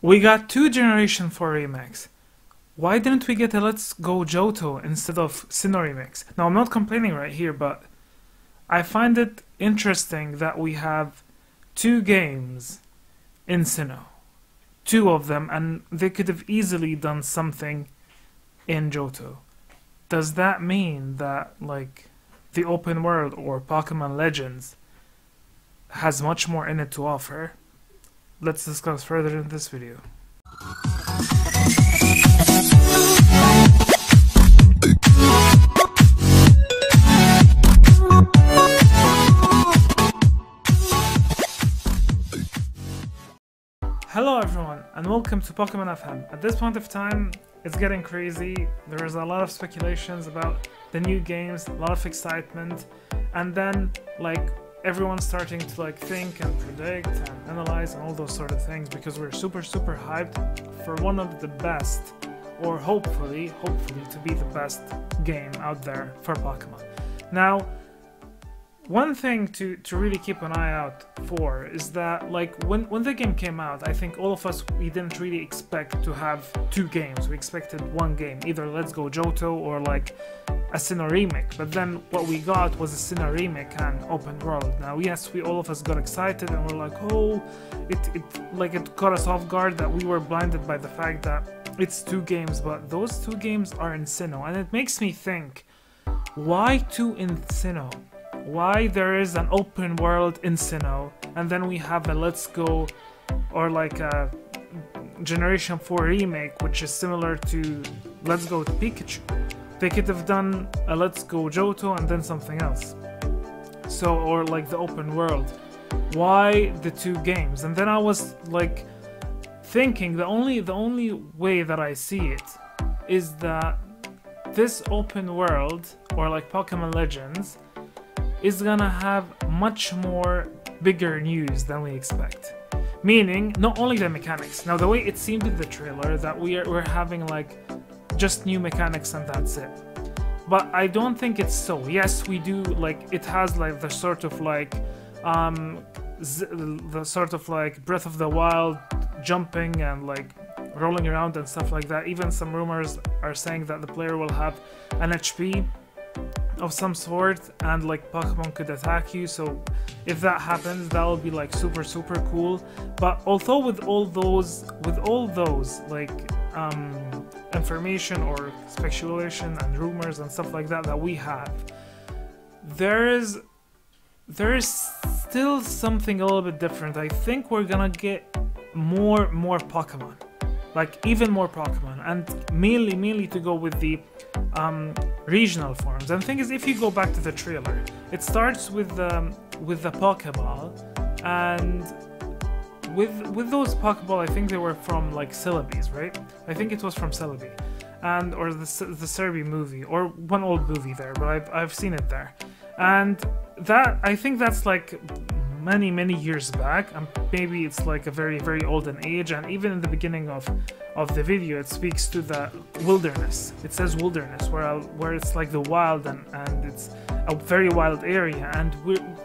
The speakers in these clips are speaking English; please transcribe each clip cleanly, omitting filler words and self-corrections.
We got two Generation 4 remakes. Why didn't we get a Let's Go Johto instead of Sinnoh remix? Now, I'm not complaining right here, but I find it interesting that we have two games in Sinnoh. Two of them, and they could have easily done something in Johto. Does that mean that, like, the open world or Pokemon Legends has much more in it to offer? Let's discuss further in this video. Hello everyone, and welcome to Pokemon FM. At this point of time, it's getting crazy. There is a lot of speculations about the new games, a lot of excitement, and then like everyone's starting to like think and predict and analyze and all those sort of things because we're super hyped for one of the best, or hopefully to be the best game out there for Pokemon. Now, one thing to really keep an eye out for is that, like, when the game came out, I think all of us, we didn't really expect to have two games. We expected one game, either Let's Go Johto or like a Sinnoh remake. But then what we got was a Sinnoh remake and open world. Now, yes, all of us got excited and we're like, oh, it caught us off guard that we were blinded by the fact that it's two games, but those two games are in Sinnoh, and it makes me think, why two in Sinnoh? Why there is an open world in Sinnoh, and then we have a Let's Go, or like a Generation 4 remake, which is similar to Let's Go Pikachu. They could have done a Let's Go Johto and then something else. So, or like the open world. Why the two games? And then I was like thinking the only way that I see it is that this open world, or like Pokemon Legends, is gonna have much more bigger news than we expect. Meaning, not only the mechanics. Now, the way it seemed in the trailer that we're having like just new mechanics and that's it. But I don't think it's so. Yes, we do, like, it has like the sort of like Breath of the Wild jumping and like rolling around and stuff like that. Even some rumors are saying that the player will have an HP of some sort and like Pokemon could attack you. So if that happens, that will be like super cool. But although with all those like information or speculation and rumors and stuff like that we have, there is still something a little bit different. I think we're gonna get more Pokemon, like even more Pokemon, and mainly to go with the regional forms. And the thing is, if you go back to the trailer, it starts with the Pokeball, and with those Pokeball, I think they were from like Celebi's, right? I think it was from Celebi, and or the Cerebi movie, or one old movie there, but I've seen it there, and that, I think that's like many years back, and maybe it's like a very olden age. And even in the beginning of the video, it speaks to the wilderness. It says wilderness, where it's like the wild, and it's a very wild area. And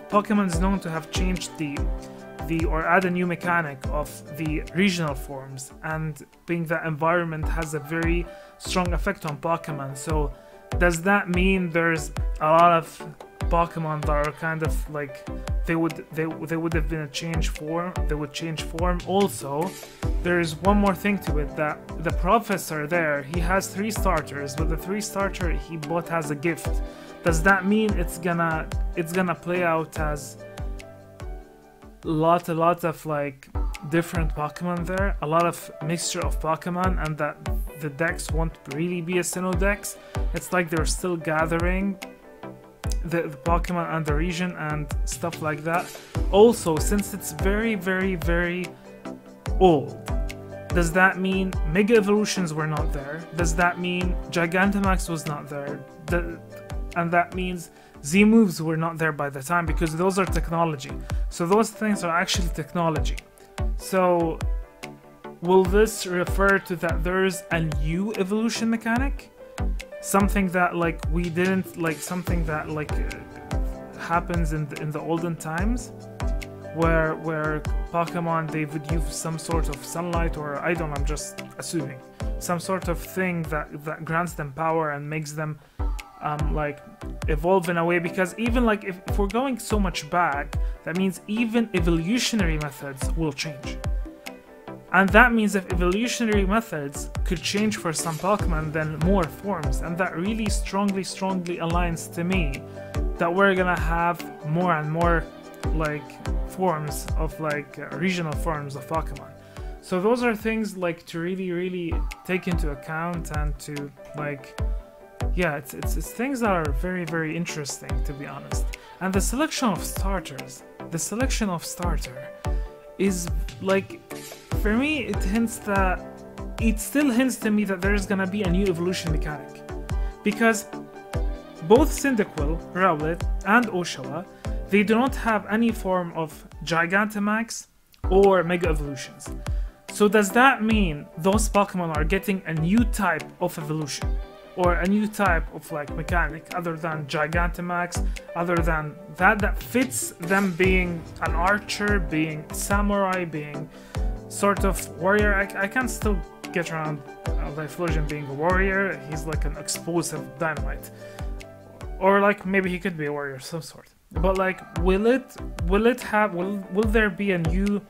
Pokemon is known to have changed or add a new mechanic of the regional forms, and being that environment has a very strong effect on Pokemon. So does that mean there's a lot of Pokemon that are kind of like they would have been change form? Also, there's one more thing to it, that the professor there, he has 3 starters, but the 3 starter he bought as a gift. Does that mean it's gonna play out as a lot of like different Pokemon there, a lot of mixture of Pokemon, and that the decks won't really be a Sinnoh decks? It's like they're still gathering the Pokemon and the region and stuff like that. Also, since it's very old, does that mean Mega Evolutions were not there? Does that mean Gigantamax was not there? And that means Z moves were not there by the time, because those are technology. So those things are actually technology. So will this refer to that there's a new evolution mechanic? Something that like we didn't like, something that like happens in the olden times? where Pokemon, they would use some sort of sunlight, or I don't know, I'm just assuming, some sort of thing that grants them power and makes them like evolve in a way. Because even like if we're going so much back, that means even evolutionary methods will change. And that means if evolutionary methods could change for some Pokemon, then more forms. And that really strongly aligns to me that we're gonna have more and more like forms of like regional forms of Pokemon. So those are things like to really take into account, and to like, yeah, it's things that are very interesting, to be honest. And the selection of starter is like, for me, it still hints to me that there's gonna be a new evolution mechanic, because both Cyndaquil, Rowlet, and Oshawott, they do not have any form of Gigantamax or Mega Evolutions. So does that mean those Pokemon are getting a new type of evolution, or a new type of like mechanic other than Gigantamax, other than that fits them being an archer, being samurai, being sort of warrior? I can still get around Typhlosion being a warrior. He's like an explosive dynamite, or like maybe he could be a warrior of some sort. But like, will there be a new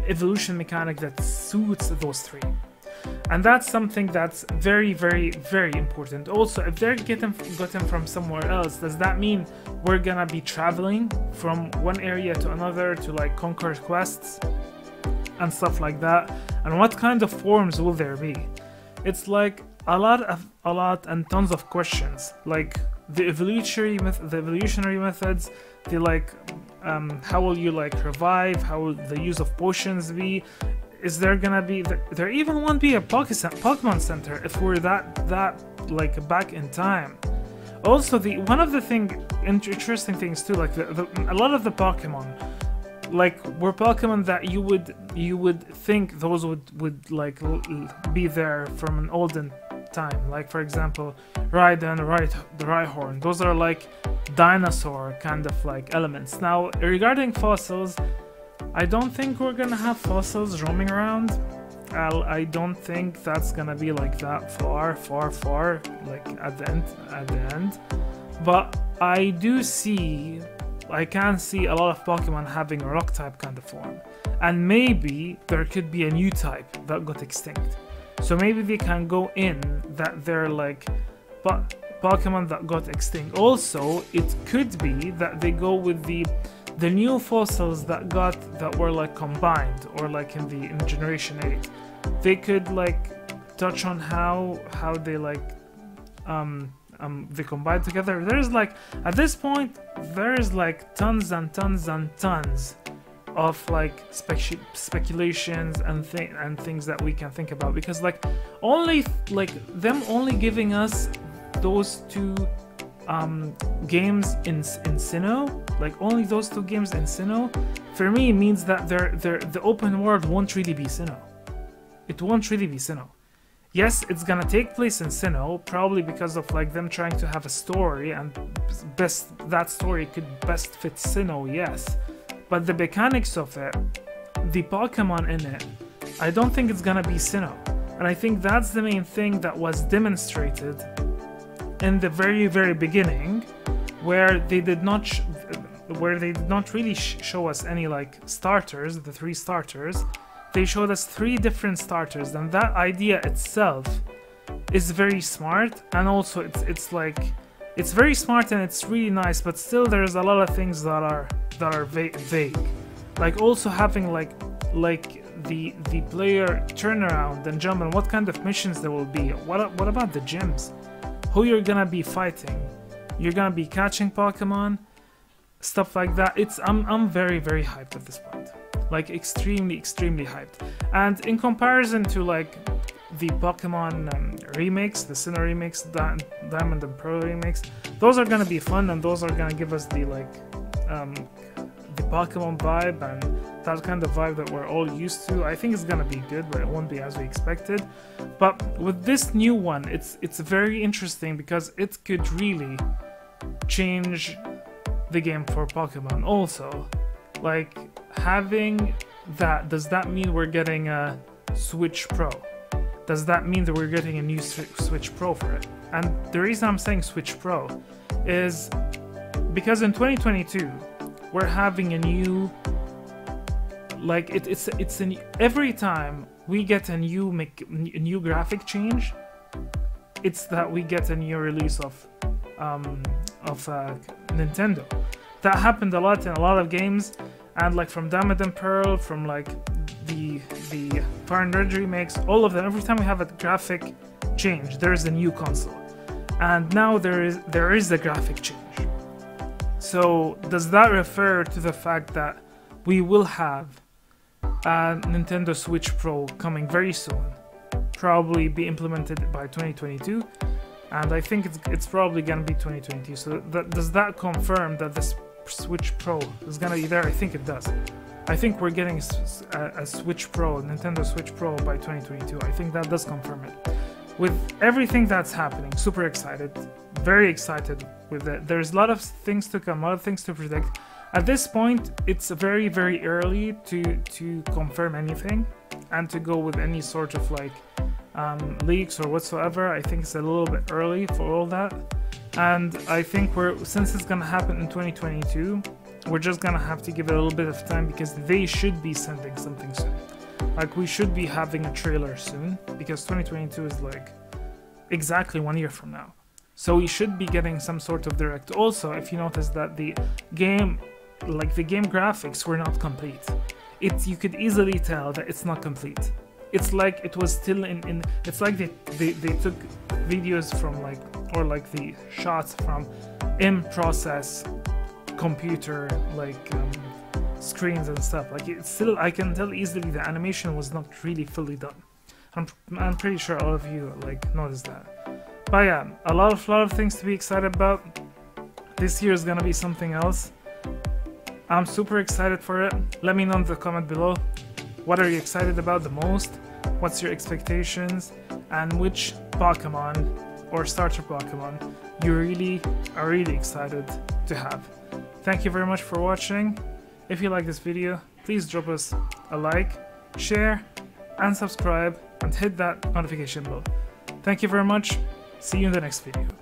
evolution mechanic that suits those three? And that's something that's very important. Also, if they're gotten from somewhere else, does that mean we're gonna be traveling from one area to another to like conquer quests and stuff like that? And what kind of forms will there be? It's like a lot and tons of questions. Like the evolutionary methods, the like how will you like revive? How will the use of potions be? Is there gonna be there even won't be a Pokemon Center if we're that like back in time. Also, one of the interesting things too, like a lot of the Pokemon like were Pokemon that you would think those would like be there from an olden time. Like for example, Raiden, the Rhyhorn. Those are like dinosaur kind of like elements. Now regarding fossils, I don't think we're gonna have fossils roaming around. I don't think that's gonna be like that far, like at the end. But I can see a lot of Pokemon having a rock type kind of form. And maybe there could be a new type that got extinct. So maybe they can go in that they're like Pokemon that got extinct. Also, it could be that they go with the new fossils that were like combined, or like in Generation 8. They could like touch on how they like they combine together. There's like, at this point, there's like tons and tons of like speculations and things that we can think about, because like only giving us those two games in Sinnoh, like only those two games in Sinnoh, for me means that the open world won't really be Sinnoh. It won't really be Sinnoh. Yes, it's gonna take place in Sinnoh, probably because of like them trying to have a story, and that story could best fit Sinnoh, yes. But the mechanics of it, the Pokemon in it, I don't think it's gonna be Sinnoh. And I think that's the main thing that was demonstrated in the very beginning, where they did not really show us any like starters, the 3 starters. They showed us 3 different starters, and that idea itself is very smart. And also it's very smart and it's really nice, but still there's a lot of things that are vague. Like also having like the player turnaround and jump, and what kind of missions there will be. What about the gyms? Who you're gonna be fighting? You're gonna be catching Pokemon, stuff like that. I'm very hyped at this point. Like extremely hyped. And in comparison to like the Pokemon remakes, the Sinnoh remakes, Diamond and Pearl remakes, those are gonna be fun, and those are gonna give us the like the Pokemon vibe and that kind of vibe that we're all used to. I think it's gonna be good, but it won't be as we expected. But with this new one, it's very interesting, because it could really change the game for Pokemon. Also, like having that, does that mean we're getting a Switch Pro? Does that mean that we're getting a new Switch Pro for it? And the reason I'm saying Switch Pro is because in 2022 we're having a new, like every time we get a new graphic change, it's that we get a new release of Nintendo. That happened a lot in a lot of games, and like from Diamond and Pearl, from like the Fire and Red remakes, all of them. Every time we have a graphic change, there is a new console, and now there is a graphic change. So does that refer to the fact that we will have a Nintendo Switch Pro coming very soon, probably be implemented by 2022, and I think it's probably gonna be 2022. So does that confirm that the Switch Pro is gonna be there? I think it does. I think we're getting a Switch Pro, Nintendo Switch Pro by 2022. I think that does confirm it. With everything that's happening, super excited, very excited with it. There's a lot of things to come, a lot of things to predict. At this point, it's very, very early to confirm anything and to go with any sort of like leaks or whatsoever. I think it's a little bit early for all that. And I think since it's gonna happen in 2022, we're just gonna have to give it a little bit of time, because they should be sending something soon. Like, we should be having a trailer soon, because 2022 is like exactly 1 year from now. So we should be getting some sort of direct. Also, if you notice that the game graphics were not complete, you could easily tell that it's not complete. It's like it was still in it's like they took videos from like, or like the shots from in-process computer screens and stuff. Like, it's still, I can tell easily the animation was not really fully done. I'm pretty sure all of you like noticed that. But yeah, a lot of things to be excited about. This year is gonna be something else. I'm super excited for it. Let me know in the comment below. What are you excited about the most? What's your expectations? And which Pokemon or starter Pokemon you are really excited to have? Thank you very much for watching. If you like this video, please drop us a like, share, and subscribe, and hit that notification bell. Thank you very much. See you in the next video.